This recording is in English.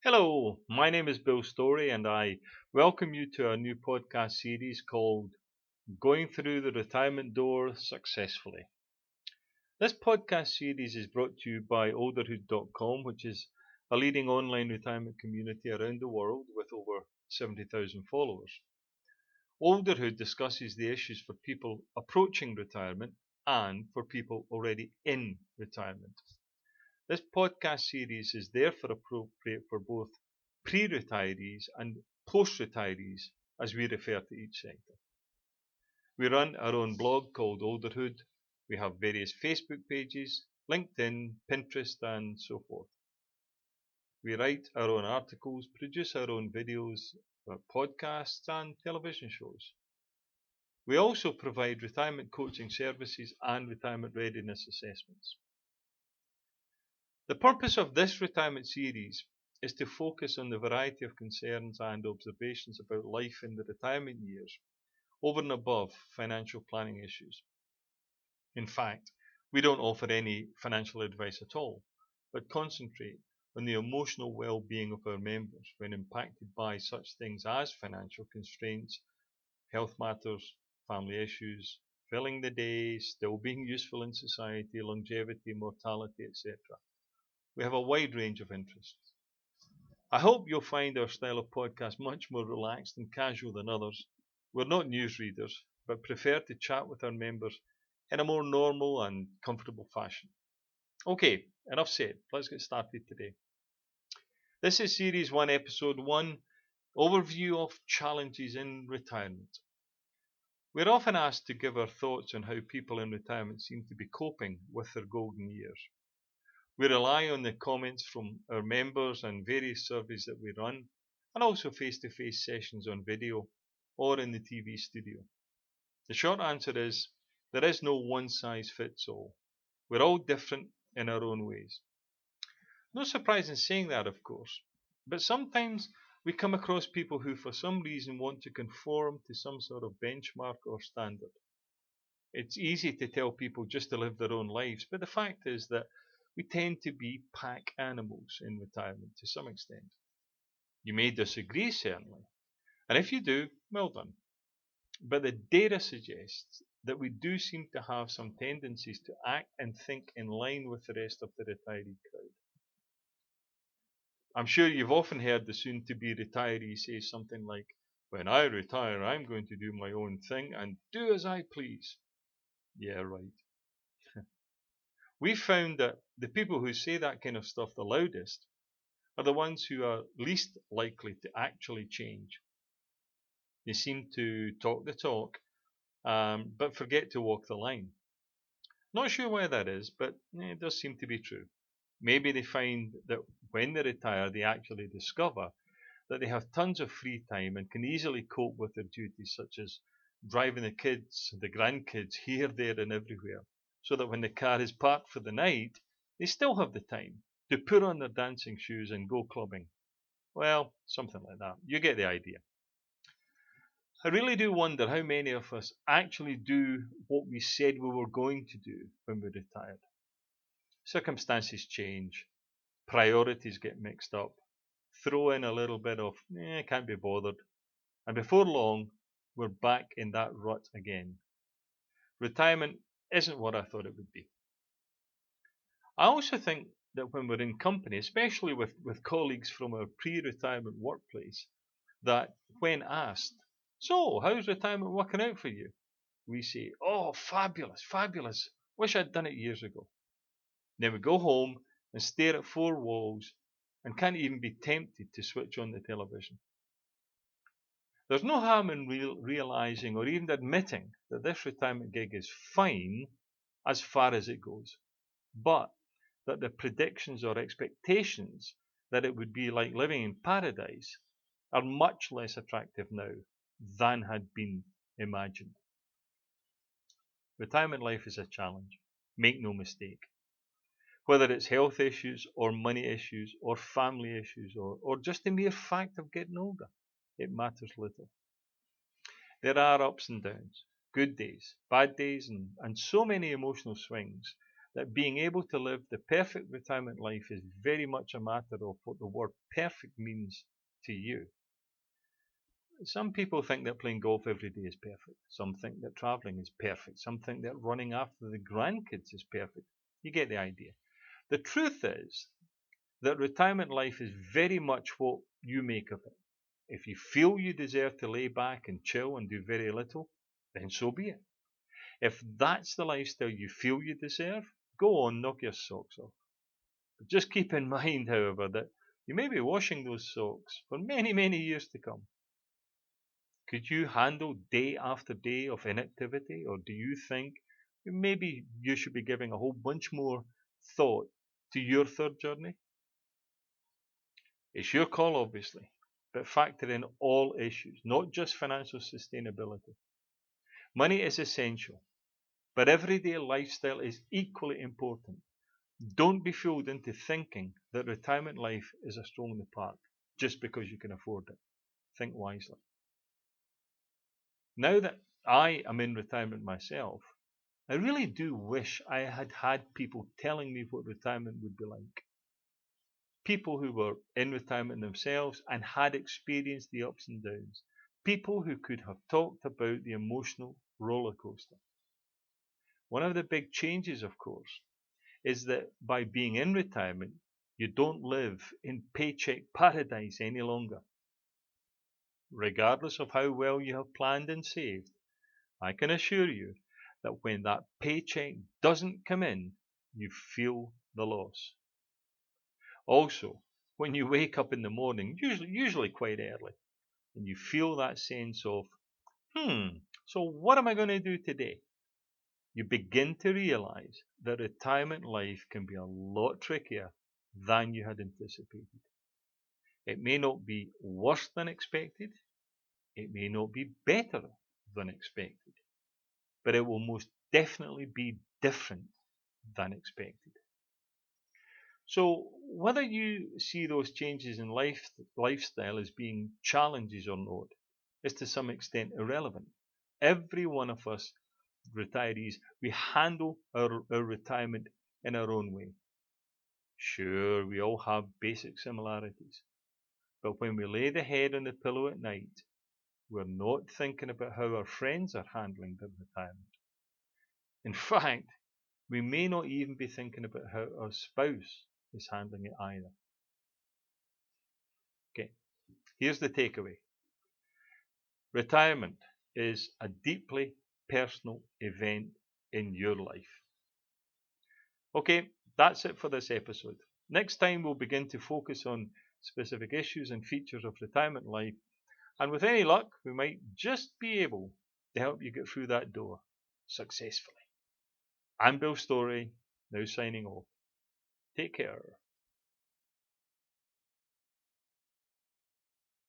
Hello, my name is Bill Story, and I welcome you to our new podcast series called Going Through the Retirement Door Successfully. This podcast series is brought to you by olderhood.com, which is a leading online retirement community around the world with over 70,000 followers. Olderhood discusses the issues for people approaching retirement and for people already in retirement. This podcast series is therefore appropriate for both pre-retirees and post-retirees, as we refer to each sector. We run our own blog called Olderhood. We have various Facebook pages, LinkedIn, Pinterest, and so forth. We write our own articles, produce our own videos, podcasts, and television shows. We also provide retirement coaching services and retirement readiness assessments. The purpose of this retirement series is to focus on the variety of concerns and observations about life in the retirement years, over and above financial planning issues. In fact, we don't offer any financial advice at all, but concentrate on the emotional well-being of our members when impacted by such things as financial constraints, health matters, family issues, filling the day, still being useful in society, longevity, mortality, etc. We have a wide range of interests. I hope you'll find our style of podcast much more relaxed and casual than others. We're not newsreaders, but prefer to chat with our members in a more normal and comfortable fashion. Okay, enough said. Let's get started today. This is Series 1, Episode 1, Overview of Challenges in Retirement. We're often asked to give our thoughts on how people in retirement seem to be coping with their golden years. We rely on the comments from our members and various surveys that we run, and also face-to-face sessions on video or in the TV studio. The short answer is there is no one-size-fits-all. We're all different in our own ways. No surprise in saying that, of course, but sometimes we come across people who for some reason want to conform to some sort of benchmark or standard. It's easy to tell people just to live their own lives, but the fact is that we tend to be pack animals in retirement to some extent. You may disagree, certainly, and if you do, well done. But the data suggests that we do seem to have some tendencies to act and think in line with the rest of the retiree crowd. I'm sure you've often heard the soon to be retiree say something like, "When I retire, I'm going to do my own thing and do as I please." Yeah, right. We found that the people who say that kind of stuff the loudest are the ones who are least likely to actually change. They seem to talk the talk, but forget to walk the line. Not sure why that is, but it does seem to be true. Maybe they find that when they retire, they actually discover that they have tons of free time and can easily cope with their duties, such as driving the kids, the grandkids here, there, and everywhere, so that when the car is parked for the night, they still have the time to put on their dancing shoes and go clubbing. Well, something like that. You get the idea. I really do wonder how many of us actually do what we said we were going to do when we retired. Circumstances change, priorities get mixed up, throw in a little bit of, can't be bothered, and before long, we're back in that rut again. Retirement isn't what I thought it would be. I also think that when we're in company, especially with colleagues from our pre-retirement workplace, that when asked, "So, how's retirement working out for you?" we say, "Oh, fabulous, fabulous. Wish I'd done it years ago." Then we go home and stare at four walls and can't even be tempted to switch on the television. There's no harm in realizing or even admitting that this retirement gig is fine as far as it goes, but that the predictions or expectations that it would be like living in paradise are much less attractive now than had been imagined. Retirement life is a challenge, make no mistake. Whether it's health issues or money issues or family issues or just the mere fact of getting older, it matters little. There are ups and downs, good days, bad days, and so many emotional swings that being able to live the perfect retirement life is very much a matter of what the word perfect means to you. Some people think that playing golf every day is perfect. Some think that traveling is perfect. Some think that running after the grandkids is perfect. You get the idea. The truth is that retirement life is very much what you make of it. If you feel you deserve to lay back and chill and do very little, then so be it. If that's the lifestyle you feel you deserve, go on, knock your socks off. But just keep in mind, however, that you may be washing those socks for many, many years to come. Could you handle day after day of inactivity, or do you think maybe you should be giving a whole bunch more thought to your third journey? It's your call, obviously, but factor in all issues, not just financial sustainability. Money is essential, but everyday lifestyle is equally important. Don't be fooled into thinking that retirement life is a stroll in the park just because you can afford it. Think wisely. Now that I am in retirement myself, I really do wish I had had people telling me what retirement would be like. People who were in retirement themselves and had experienced the ups and downs. People who could have talked about the emotional roller coaster. One of the big changes, of course, is that by being in retirement, you don't live in paycheck paradise any longer. Regardless of how well you have planned and saved, I can assure you that when that paycheck doesn't come in, you feel the loss. Also, when you wake up in the morning, usually quite early, and you feel that sense of, so what am I going to do today? You begin to realize that retirement life can be a lot trickier than you had anticipated. It may not be worse than expected. It may not be better than expected. But it will most definitely be different than expected. So whether you see those changes in lifestyle as being challenges or not is to some extent irrelevant. Every one of us retirees, we handle our retirement in our own way. Sure, we all have basic similarities. But when we lay the head on the pillow at night, we're not thinking about how our friends are handling their retirement. In fact, we may not even be thinking about how our spouse is handling it either. Okay, here's the takeaway. Retirement is a deeply personal event in your life. Okay, that's it for this episode. Next time we'll begin to focus on specific issues and features of retirement life, and with any luck we might just be able to help you get through that door successfully. I'm Bill Story, now signing off. Take care.